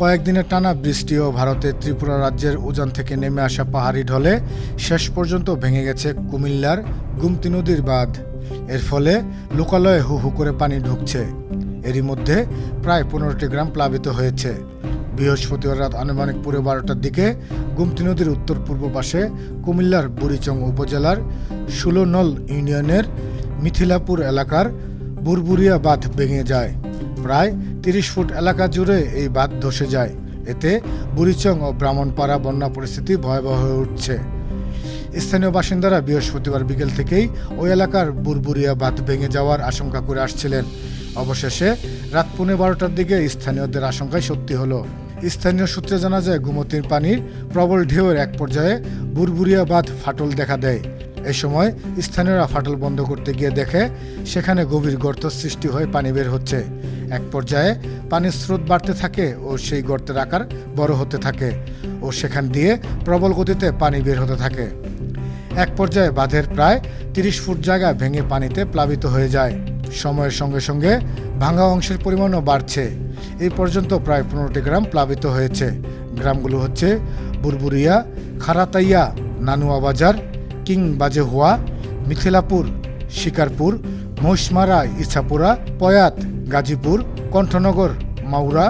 কয়েকদিনের টানা বৃষ্টি ও ভারতের ত্রিপুরা রাজ্যের উজান থেকে নেমে আসা পাহাড়ি ঢলে শেষ পর্যন্ত ভেঙে গেছে কুমিল্লার গুমতি নদীর বাঁধ। এর ফলে লোকালয়ে হু হু করে পানি ঢুকছে। এরই মধ্যে প্রায় 15টি গ্রাম প্লাবিত হয়েছে। বৃহস্পতিবার রাত আনুমানিক পুরো 12টার দিকে গুমতি নদীর উত্তর পূর্ব পাশে কুমিল্লার বুড়িচং উপজেলার 16 নল ইউনিয়নের মিথিলাপুর এলাকার বুরবুরিয়া বাঁধ ভেঙে যায়। প্রায় 30 ফুট এলাকা জুড়ে এই বাঁধ ধসে যায়। এতে বুড়িচং ও ব্রাহ্মণপাড়া বন্যা পরিস্থিতি ভয়াবহ হয়ে উঠছে। স্থানীয় বাসিন্দারা বৃহস্পতিবার বিকেল থেকেই ওই এলাকার বুরবুরিয়া বাঁধ ভেঙে যাওয়ার আশঙ্কা করে আসছিলেন। অবশেষে রাত 12:15টার দিকে স্থানীয়দের আশঙ্কায় সত্যি হলো। স্থানীয় সূত্রে জানা যায়, গুমতির পানির প্রবল ঢেউয়ের এক পর্যায়ে বুরবুরিয়া বাঁধ ফাটল দেখা দেয়। এই সময় স্থানীয়রা ফাটল বন্ধ করতে গিয়ে দেখে সেখানে গভীর গর্ত সৃষ্টি হয়ে পানি বের হচ্ছে। এক পর্যায়ে পানির স্রোত বাড়তে থাকে ও সেই গর্তের আকার বড় হতে থাকে ও সেখান দিয়ে প্রবল গতিতে পানি বের হতে থাকে। এক পর্যায়ে বাঁধের প্রায় 30 ফুট জায়গা ভেঙে পানিতে প্লাবিত হয়ে যায়। সময়ের সঙ্গে সঙ্গে ভাঙা অংশের পরিমাণও বাড়ছে। এই পর্যন্ত প্রায় 15টি গ্রাম প্লাবিত হয়েছে। গ্রামগুলো হচ্ছে বুরবুরিয়া, খারাতাইয়া, নানুয়া বাজার, কিং বাজেহুয়া, মিথিলাপুর, শিকারপুর, মহিষমারা, ইছাপুরা, পয়াত, গাজীপুর, কণ্ঠনগর, মাউরা,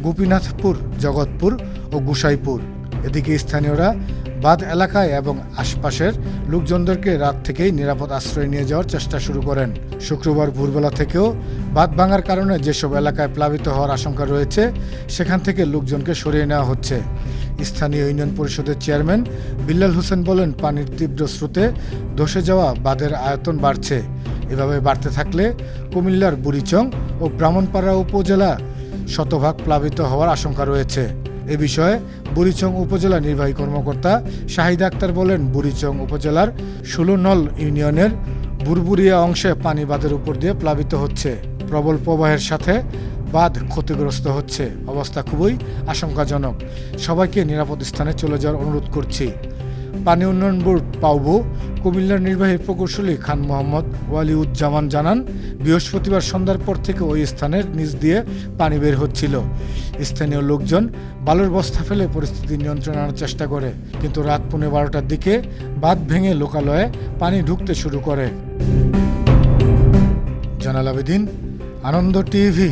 গোপীনাথপুর, জগৎপুর ও গুসাইপুর। এদিকে স্থানীয়রা বাঁধ এলাকায় এবং আশপাশের লোকজনদেরকে রাত থেকেই নিরাপদ আশ্রয় নিয়ে যাওয়ার চেষ্টা শুরু করেন। শুক্রবার ভোরবেলা থেকেও বাঁধ ভাঙার কারণে যেসব এলাকায় প্লাবিত হওয়ার আশঙ্কা রয়েছে সেখান থেকে লোকজনকে সরিয়ে নেওয়া হচ্ছে। স্থানীয় ইউনিয়ন পরিষদের চেয়ারম্যান বিল্লাল হোসেন বলেন, পানির তীব্র স্রোতে ধসে যাওয়া বাঁধের আয়তন বাড়ছে। এভাবে বাড়তে থাকলে কুমিল্লার বুড়িচং ও ব্রাহ্মণপাড়া উপজেলা শতভাগ প্লাবিত হওয়ার আশঙ্কা রয়েছে। এ বিষয়ে বুড়িচং উপজেলা নির্বাহী কর্মকর্তা শাহিদ আক্তার বলেন, বুড়িচং উপজেলার 16 নল ইউনিয়নের বুরবুরিয়া অংশে পানি বাঁধের উপর দিয়ে প্লাবিত হচ্ছে। প্রবল প্রবাহের সাথে বাঁধ ক্ষতিগ্রস্ত হচ্ছে। অবস্থা খুবই আশঙ্কাজনক। সবাইকে নিরাপদ স্থানে চলে যাওয়ার অনুরোধ করছি। পানি উন্নয়ন বোর্ড পাউবো কুমিল্লার নির্বাহী প্রকৌশলী খান মোহাম্মদ ওয়ালিউজ্জামান জানান, বৃহস্পতিবার সন্ধ্যার পর থেকে ওই স্থানের নিচ দিয়ে পানি বের হচ্ছিল। স্থানীয় লোকজন বালুর বস্তা ফেলে পরিস্থিতি নিয়ন্ত্রণে আনার চেষ্টা করে, কিন্তু রাত 12:15টার দিকে বাঁধ ভেঙে লোকালয়ে পানি ঢুকতে শুরু করে। জানাল আবেদিন, আনন্দ টিভি।